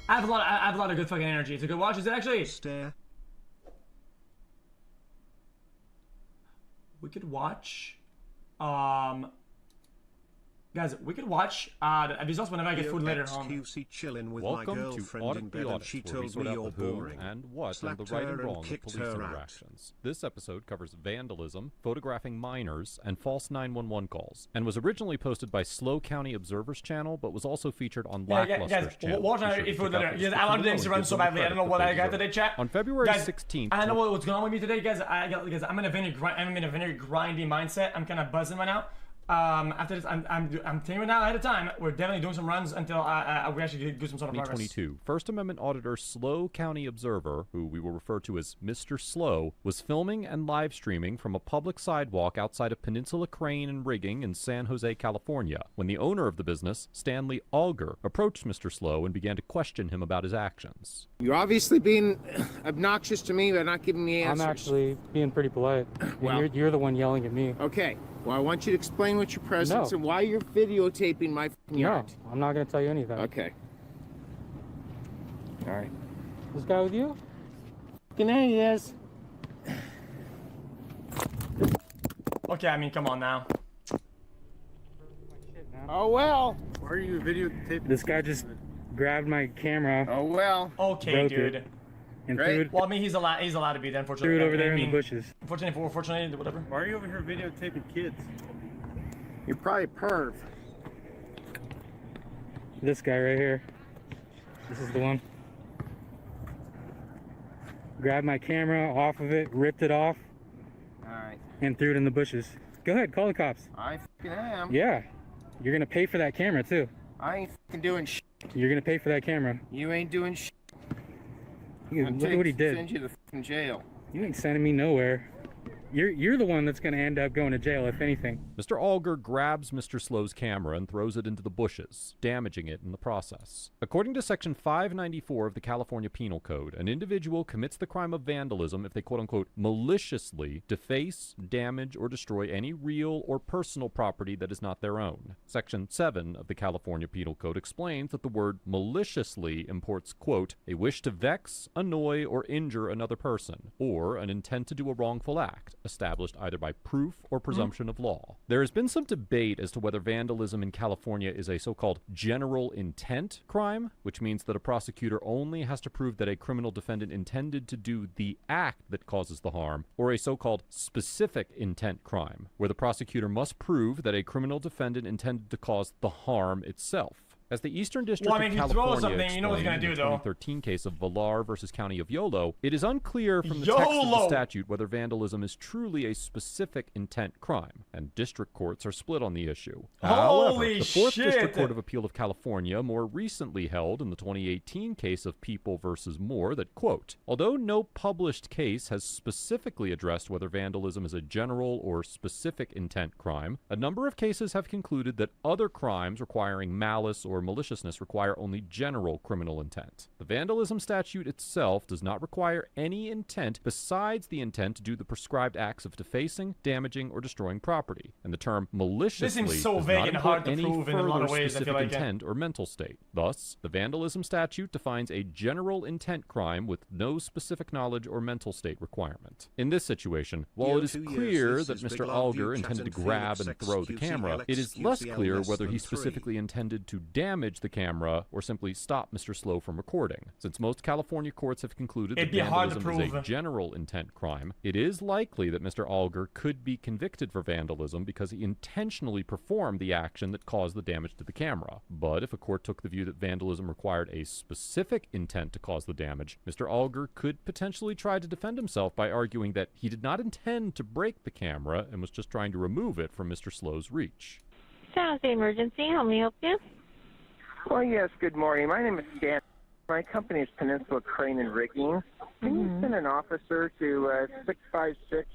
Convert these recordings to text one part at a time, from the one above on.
I have a lot of good fucking energy. It's a good watch. Is it actually? Stare. We could watch. Guys, we could watch results whenever I get food later at home. xQc chilling with Welcome my girlfriend to in Audit bed the and Audit, she where we told sort me out you're the who boring. and what and Slapped the right her and and wrong of kicked police her out. interactions. This episode covers vandalism, photographing minors, and false 911 calls, and was originally posted by Slow County Observer's channel, but was also featured on Lackluster's Guys, channel. watch Be out sure to if check we're out there. the Yes, I wanted description to below run and so give them badly. I don't know credit what that I they got deserve. today, chat. On February Guys, 16th, I don't know what's going on with me today, guys. Guys, I'm in a very grindy mindset. I'm kind of buzzing right now. After this, I'm telling you now ahead of time. We're definitely doing some runs until we actually do some sort of progress. 2022. First Amendment auditor Slow County Observer, who we will refer to as Mr. Slow, was filming and live streaming from a public sidewalk outside of Peninsula Crane and Rigging in San Jose, California, when the owner of the business, Stanley Alger, approached Mr. Slow and began to question him about his actions. You're obviously being obnoxious to me by not giving me answers. I'm actually being pretty polite. Well- You're the one yelling at me. Okay. Well, I want you to explain what your presence No. and why you're videotaping my f***ing yard. No, I'm not going to tell you anything. Okay. All right. This guy with you? Fucking A, he is. Okay, I mean, come on now. Oh, well. Why are you videotaping? This guy just grabbed my camera Oh, well. Okay, Broke dude. it. and Great. threw it, Well, I mean, he's allowed to be there. Unfortunately, threw it over there I in mean, the bushes. Fortunately, whatever. Why are you over here videotaping kids? You're probably a perv. This guy right here. This is the one. Grabbed my camera off of it, ripped it off, All right. and threw it in the bushes. Go ahead, call the cops. I fucking am. Yeah, you're going to pay for that camera too. I ain't fucking doing shit. You're going to pay for that camera. You ain't doing shit. Look at what he did. Send you to fucking jail. You ain't sending me nowhere. You're the one that's going to end up going to jail, if anything. Mr. Alger grabs Mr. Slow's camera and throws it into the bushes, damaging it in the process. According to Section 594 of the California Penal Code, an individual commits the crime of vandalism if they quote-unquote maliciously deface, damage, or destroy any real or personal property that is not their own. Section 7 of the California Penal Code explains that the word maliciously imports, quote, a wish to vex, annoy, or injure another person, or an intent to do a wrongful act, established either by proof or presumption of law. There has been some debate as to whether vandalism in California is a so-called general intent crime, which means that a prosecutor only has to prove that a criminal defendant intended to do the act that causes the harm, or a so-called specific intent crime, where the prosecutor must prove that a criminal defendant intended to cause the harm itself. As the Eastern District Well, I mean, of if you throw California something, you know what he's explained gonna in do, the though. 2013 case of Villar versus County of Yolo, it is unclear from the text of the YOLO! statute whether vandalism is truly a specific intent crime, and district courts are split on the issue. However, Holy the Fourth shit! District Court of Appeal of California more recently held in the 2018 case of People versus Moore that, quote, although no published case has specifically addressed whether vandalism is a general or specific intent crime, a number of cases have concluded that other crimes requiring malice or maliciousness require only general criminal intent. The vandalism statute itself does not require any intent besides the intent to do the prescribed acts of defacing, damaging, or destroying property, and the term maliciously This seems so does vague not and import hard to any prove in a lot of further ways, I feel specific like. intent or mental state. Thus, the vandalism statute defines a general intent crime with no specific knowledge or mental state requirement. In this situation, while it is 2 years, clear this that is Big Mr. Love Alger You, intended to Chat and grab Felix, and throw the xQc, camera, it is LXQC, less clear LS whether he than 3. specifically intended to damage the camera or simply stop Mr. Slow from recording. Since most California courts have concluded that It'd be hard to vandalism is a prove. general intent crime, it is likely that Mr. Alger could be convicted for vandalism because he intentionally performed the action that caused the damage to the camera. But if a court took the view that vandalism required a specific intent to cause the damage, Mr. Alger could potentially try to defend himself by arguing that he did not intend to break the camera and was just trying to remove it from Mr. Slow's reach. Sounds the emergency. How may I help you? Well, yes, good morning. My name is Stan. My company is Peninsula Crane and Rigging. Can you send an officer to 656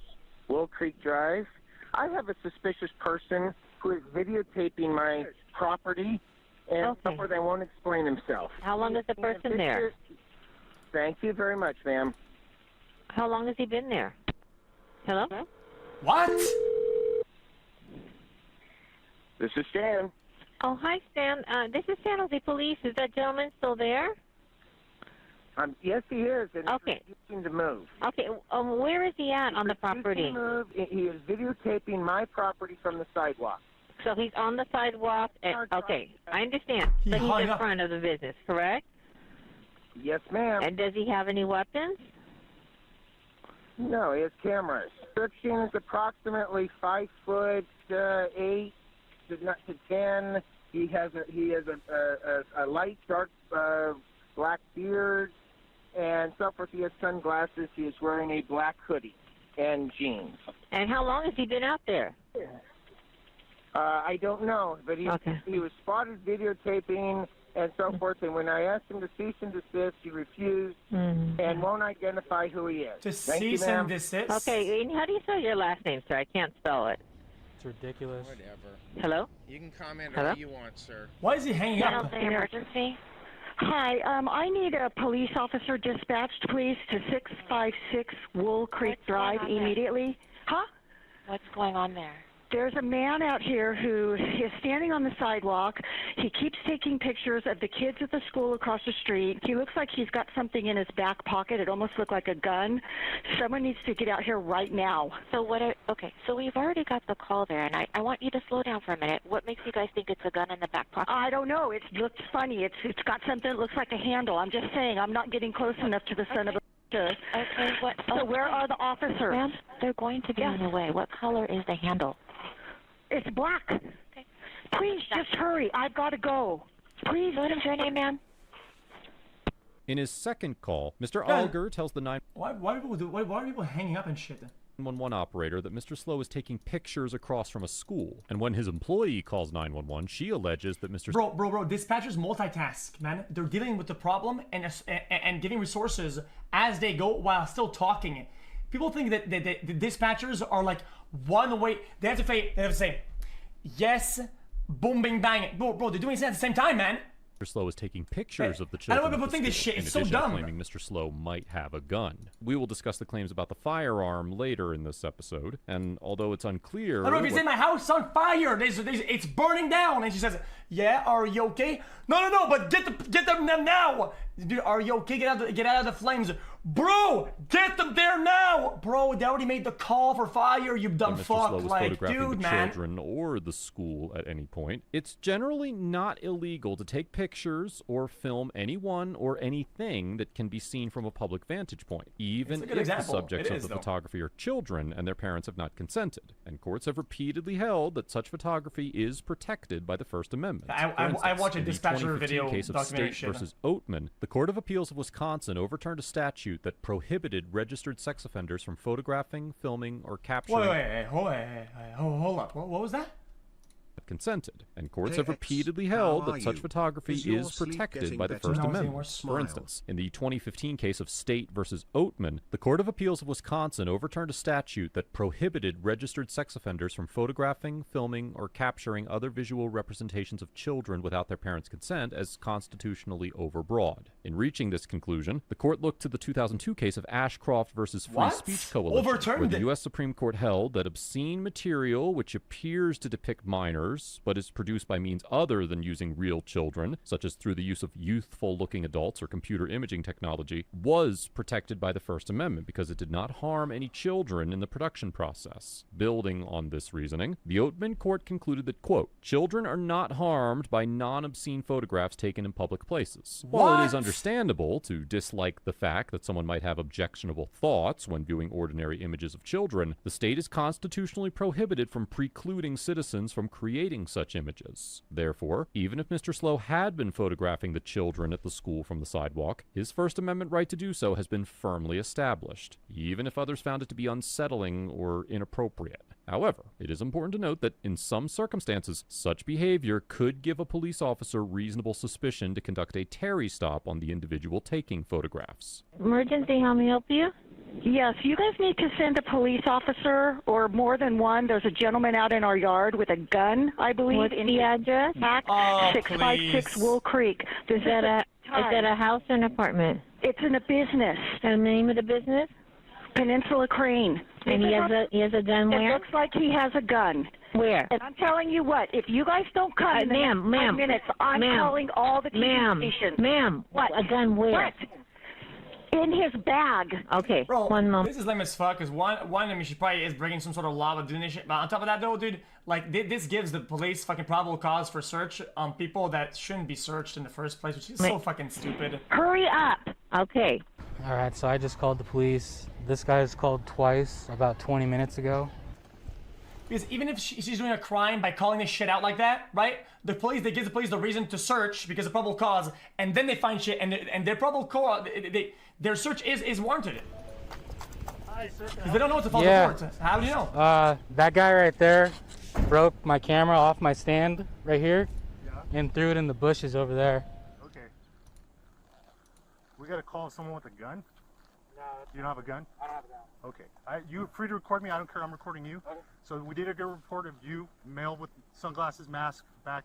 Will Creek Drive? I have a suspicious person who is videotaping my property, and Okay. they won't explain himself. How long is the person there? Thank you very much, ma'am. How long has he been there? Hello? What? This is Stan. Oh, hi, Stan. This is San Jose Police. Is that gentleman still there? Yes, he is, and Okay. he's refusing to move. Okay, where is he at on the property? He is videotaping my property from the sidewalk. So he's on the sidewalk. Okay, I understand. He But he's hung in up. front of the business, correct? Yes, ma'am. And does he have any weapons? No, he has cameras. Description is approximately 5'8" to 10. He has a light dark black beard and so forth. He has sunglasses. He is wearing a black hoodie and jeans. And how long has he been out there? I don't know, but he was spotted videotaping and so forth. And when I asked him to cease and desist, he refused and won't identify who he is. To Thank you, cease ma'am. and desist? Okay, and how do you spell your last name, sir? I can't spell it. It's ridiculous. Whatever. Hello? You can comment Hello? all you want, sir. Why is he hanging up? Emergency? Hi, I need a police officer dispatched, please, to 656 Wool Creek Drive immediately. Huh? What's going on there? There's a man out here who is standing on the sidewalk. He keeps taking pictures of the kids at the school across the street. He looks like he's got something in his back pocket. It almost looked like a gun. Someone needs to get out here right now. So okay, so we've already got the call there, and I want you to slow down for a minute. What makes you guys think it's a gun in the back pocket? I don't know. It looks funny. It's got something that looks like a handle. I'm just saying, I'm not getting close enough to the son of a... Okay, what? So where are the officers? Ma'am, they're going to be on the way. What color is the handle? It's black. Okay. Please, just hurry. I've got to go. Please. What is your name, ma'am? In his second call, Mr. Yeah. Alger tells the Why are people hanging up and shit? 911 operator that Mr. Slow is taking pictures across from a school. And when his employee calls 911, she alleges that Mr. Bro, dispatchers multitask, man. They're dealing with the problem and giving resources as they go while still talking. People think that the dispatchers are like one way. They have to say, yes, boom, bing, bang. Bro, they're doing it at the same time, man. Mr. Slow is taking pictures of the I children. don't know why at people the think this school, shit is in so addition to dumb. claiming Mr. Slow might have a gun. We will discuss the claims about the firearm later in this episode, and although it's unclear... I don't know if he said my house is on fire. It's burning down. And she says, yeah, are you okay? No, but get them now. Dude, are you okay? Get out of the flames. Bro, get them there now. Bro, they already made the call for fire, you dumb Mr. fuck. Slow was Like, photographing dude, the man. children or the school at any point. It's generally not illegal to take pictures or film anyone or anything that can be seen from a public vantage point, even It's a if good the example. subjects It of is, the though. photography are children and their parents have not consented. And courts have repeatedly held that such photography is protected by the First Amendment. I For instance, watched a in the dispatcher 2015 video case of documentary State shit. versus Oatman, the Court of Appeals of Wisconsin overturned a statute that prohibited registered sex offenders from photographing, filming, or capturing Hold up. What was that? consented, and courts have repeatedly held that such photography is protected by the First No, it's Amendment. worse. For instance, in the 2015 case of State versus Oatman, the Court of Appeals of Wisconsin overturned a statute that prohibited registered sex offenders from photographing, filming, or capturing other visual representations of children without their parents' consent as constitutionally overbroad. In reaching this conclusion, the court looked to the 2002 case of Ashcroft versus Free What? Speech Coalition, Overturned where the it. U.S. Supreme Court held that obscene material which appears to depict minors but is produced by means other than using real children, such as through the use of youthful-looking adults or computer imaging technology, was protected by the First Amendment because it did not harm any children in the production process. Building on this reasoning, the Oatman court concluded that, quote, children are not harmed by non-obscene photographs taken in public places. While it is What? understandable to dislike the fact that someone might have objectionable thoughts when viewing ordinary images of children, the state is constitutionally prohibited from precluding citizens from creating such images. Therefore, even if Mr. Slow had been photographing the children at the school from the sidewalk, his First Amendment right to do so has been firmly established, even if others found it to be unsettling or inappropriate. However, it is important to note that in some circumstances, such behavior could give a police officer reasonable suspicion to conduct a Terry stop on the individual taking photographs. Emergency, how may I help you? Yes, you guys need to send a police officer or more than one. There's a gentleman out in our yard with a gun, I believe. What's the address? Oh, 656 please. Wool Creek. Is that a house or an apartment? It's in a business. And the name of the business? Peninsula Crane. And he has a gun It where? looks like he has a gun. Where? And I'm telling you what, if you guys don't come in the next 5 minutes, I'm calling all the TV stations. Ma'am, What? a gun where? What? In his bag. Okay, Bro, one moment. this is lame as fuck, because one, I mean, she probably is breaking some sort of law of doing this shit, but on top of that, though, dude, like, this gives the police fucking probable cause for search on people that shouldn't be searched in the first place, which is so fucking stupid. Hurry up. Okay. All right, so I just called the police. This guy's called twice about 20 minutes ago. Because even if she's doing a crime by calling this shit out like that, right? The police, they give the police the reason to search because of probable cause, and then they find shit, and their probable cause, their search is warranted. Because they don't know what to false report. How do you know? That guy right there broke my camera off my stand right here and threw it in the bushes over there. Okay. We gotta call someone with a gun? No. You don't have a gun? I don't have a gun. Okay. You're free to record me. I don't care. I'm recording you. Okay. So we did a good report of you, male with sunglasses, mask, bag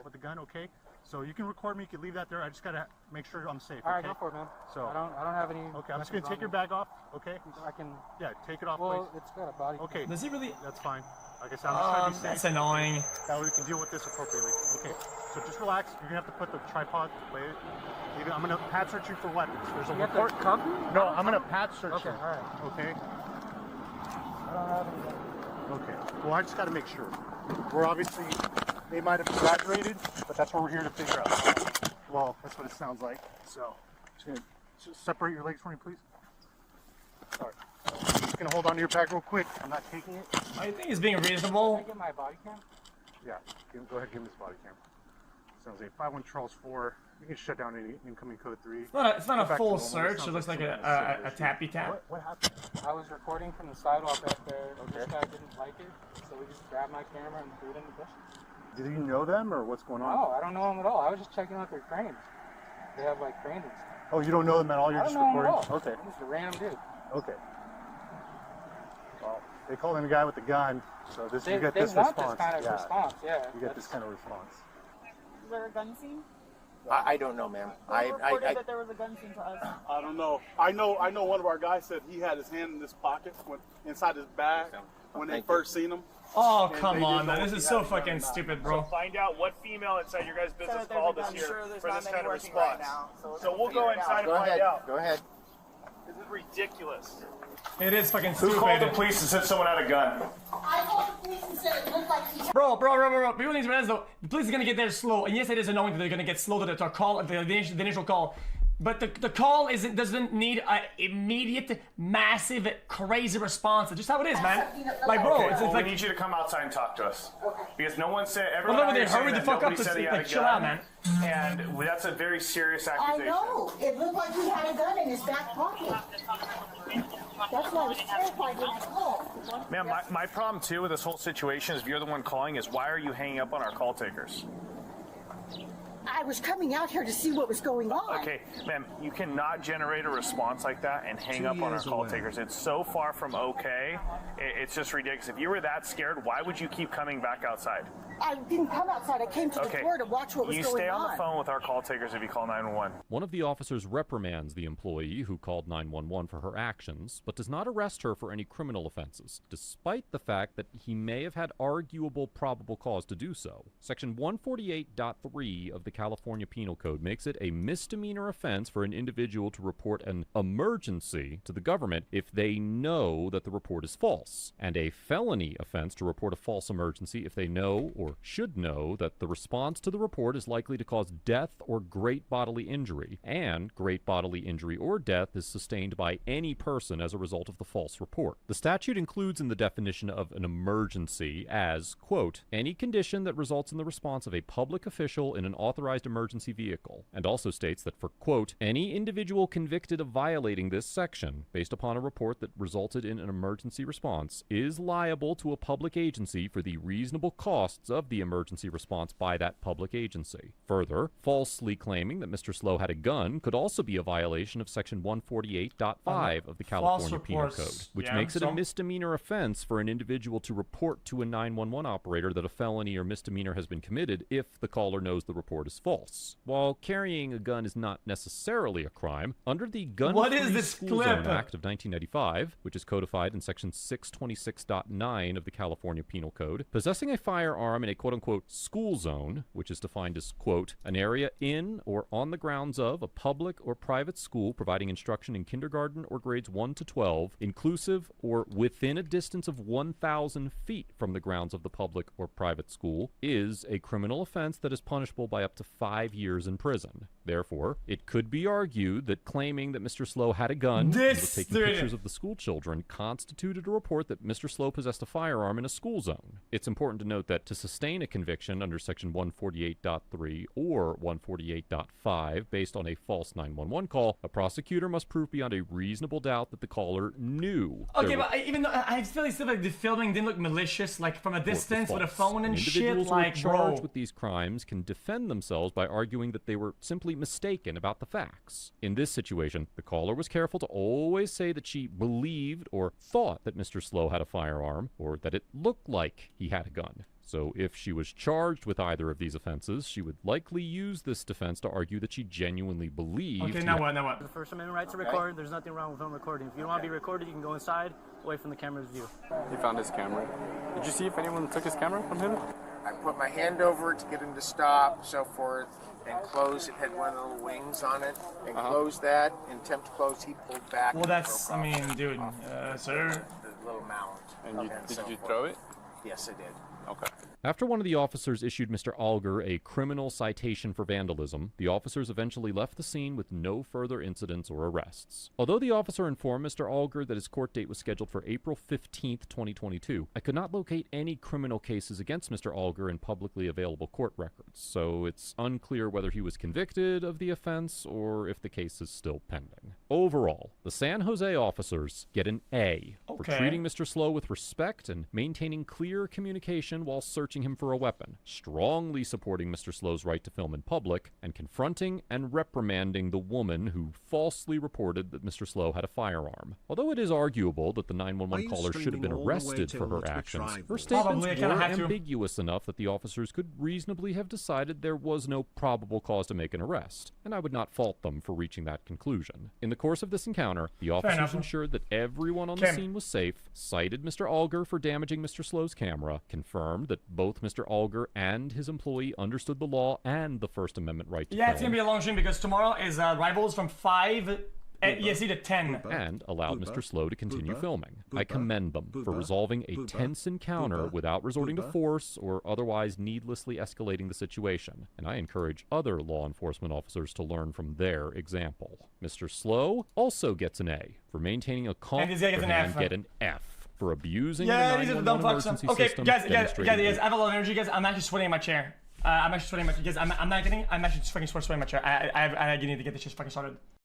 with the gun. Okay. So you can record me. You can leave that there. I just gotta make sure I'm safe. All right, okay? go for it, man. So I don't have any. Okay. I'm just gonna take your bag off. Okay. I can. Yeah. Take it off, Well, please. it's got a body. Okay. Does he really? That's fine. Like I said, I'm just trying to be safe. That's annoying. That way we can deal with this appropriately. Okay. So just relax. You're gonna have to put the tripod. I'm gonna pat search you for weapons. There's a report. No, I'm gonna pat search you. Okay. All right. Okay. I don't have any. Okay. Well, I just got to make sure. We're obviously, they might have exaggerated, but that's what we're here to figure out. Well, that's what it sounds like. So, just separate your legs for me, please. Sorry. I'm just gonna hold on to your bag real quick. I'm not taking it. I think he's being reasonable. Can I get my body cam? Yeah. Go ahead. Give me this body cam. Sounds like 51 Charles 4. You can shut down any incoming code 3. It's not a full search. It looks like a tappy tap. What happened? I was recording from the sidewalk right there. Okay. This guy didn't like it, so we just grabbed my camera and threw it in the bushes. Did you know them or what's going on? No, I don't know them at all. I was just checking out their cranes. They have like cranes and stuff. Oh, you don't know them at all? You're just recording? Okay. I'm just a random dude. Okay. Well, they called in a guy with a gun, so you get this want response. This kind of response, yeah. You get this kind of response. Is there a gun scene? I don't know, ma'am. Who reported that there was a gun scene to us? I don't know. I know one of our guys said he had his hand in his pocket, inside his bag, when they first seen him. Oh, come on, man. This is so fucking stupid, bro. So find out what female inside your guys' business called us here for this kind of response. So we'll go inside and find out. Go ahead. This is ridiculous. It is fucking stupid. Who called the police and said someone had a gun? I called the police and said it looked like he... Bro. People need to realize, though, the police is gonna get there slow. And yes, it is annoying that they're gonna get slow to call, the initial call. But the call doesn't need an immediate, massive, crazy response. It's just how it is, man. Like, bro, it's like... we need you to come outside and talk to us. Because no one said... Well, no, they hurry the fuck up to chill out, man. And that's a very serious accusation. I know. It looked like he had a gun in his back pocket. That's why I was terrified when I called. Ma'am, my problem, too, with this whole situation is if you're the one calling is why are you hanging up on our call takers? I was coming out here to see what was going on. Okay, ma'am, you cannot generate a response like that and hang up on our call takers. It's so far from okay. It's just ridiculous. If you were that scared, why would you keep coming back outside? I didn't come outside. I came to the door to watch what was going on. You stay on the phone with our call takers if you call 911. One of the officers reprimands the employee who called 911 for her actions, but does not arrest her for any criminal offenses, despite the fact that he may have had arguable probable cause to do so. Section 148.3 of the California Penal Code makes it a misdemeanor offense for an individual to report an emergency to the government if they know that the report is false, and a felony offense to report a false emergency if they know or should know that the response to the report is likely to cause death or great bodily injury, and great bodily injury or death is sustained by any person as a result of the false report. The statute includes in the definition of an emergency as, quote, any condition that results in the response of a public official in an authorized emergency vehicle, and also states that for, quote, any individual convicted of violating this section based upon a report that resulted in an emergency response is liable to a public agency for the reasonable costs of the emergency response by that public agency. Further, falsely claiming that Mr. Slow had a gun could also be a violation of section 148.5 of the California Penal Code, which makes it a misdemeanor offense for an individual to report to a 911 operator that a felony or misdemeanor has been committed if the caller knows the report is false. While carrying a gun is not necessarily a crime, under the Gun-Free School Zone Act of 1995, which is codified in section 626.9 of the California Penal Code, possessing a firearm in a quote-unquote school zone, which is defined as, quote, an area in or on the grounds of a public or private school providing instruction in kindergarten or grades 1 to 12, inclusive or within a distance of 1,000 feet from the grounds of the public or private school, is a criminal offense that is punishable by up to 5 years in prison. Therefore, it could be argued that claiming that Mr. Slow had a gun and was taking pictures of the school children constituted a report that Mr. Slow possessed a firearm in a school zone. It's important to note that to sustain a conviction under Section 148.3 or 148.5 based on a false 911 call, a prosecutor must prove beyond a reasonable doubt that the caller knew. Okay, but even though I feel like the filming didn't look malicious, like from a distance with a phone and shit, individuals like, who are charged with these crimes can defend themselves by arguing that they were simply mistaken about the facts. In this situation, the caller was careful to always say that she believed or thought that Mr. Slow had a firearm, or that it looked like he had a gun. So if she was charged with either of these offenses, she would likely use this defense to argue that she genuinely believed. Okay, now what? The First Amendment right to record, there's nothing wrong with home recording. If you don't want to be recorded, you can go inside, away from the camera's view. He found his camera. Did you see if anyone took his camera from him? I put my hand over it to get him to stop, so forth, and close. It had one of the little wings on it, and close that, and attempt to close. He pulled back. Well, that's, I mean, dude, sir. The little mount. And did you throw it? Yes, I did. Okay. After one of the officers issued Mr. Alger a criminal citation for vandalism, the officers eventually left the scene with no further incidents or arrests. Although the officer informed Mr. Alger that his court date was scheduled for April 15th, 2022, I could not locate any criminal cases against Mr. Alger in publicly available court records, so it's unclear whether he was convicted of the offense or if the case is still pending. Overall, the San Jose officers get an A for treating Mr. Slow with respect and maintaining clear communication while searching him for a weapon, strongly supporting Mr. Slow's right to film in public, and confronting and reprimanding the woman who falsely reported that Mr. Slow had a firearm. Although it is arguable that the 911 caller should have been arrested for her actions, her statements were ambiguous enough that the officers could reasonably have decided there was no probable cause to make an arrest, and I would not fault them for reaching that conclusion. In the course of this encounter, the officers ensured that everyone on the scene was safe, cited Mr. Alger for damaging Mr. Slow's camera, confirmed that both Mr. Alger and his employee understood the law and the First Amendment right to film. It's gonna be a long stream because tomorrow is Rivals from 5 EST to 10. And allowed Mr. Slow to continue filming. I commend them for resolving a tense encounter without resorting to force or otherwise needlessly escalating the situation. And I encourage other law enforcement officers to learn from their example. Mr. Slow also gets an A for maintaining a calm and get an F. For abusing these are the dumb fucks. Okay, system. guys, I have a lot of energy, guys. I'm actually sweating in my chair. I'm actually sweating in my chair. Guys, I'm not kidding. I'm actually fucking sweating in my chair. I need to get this shit fucking started.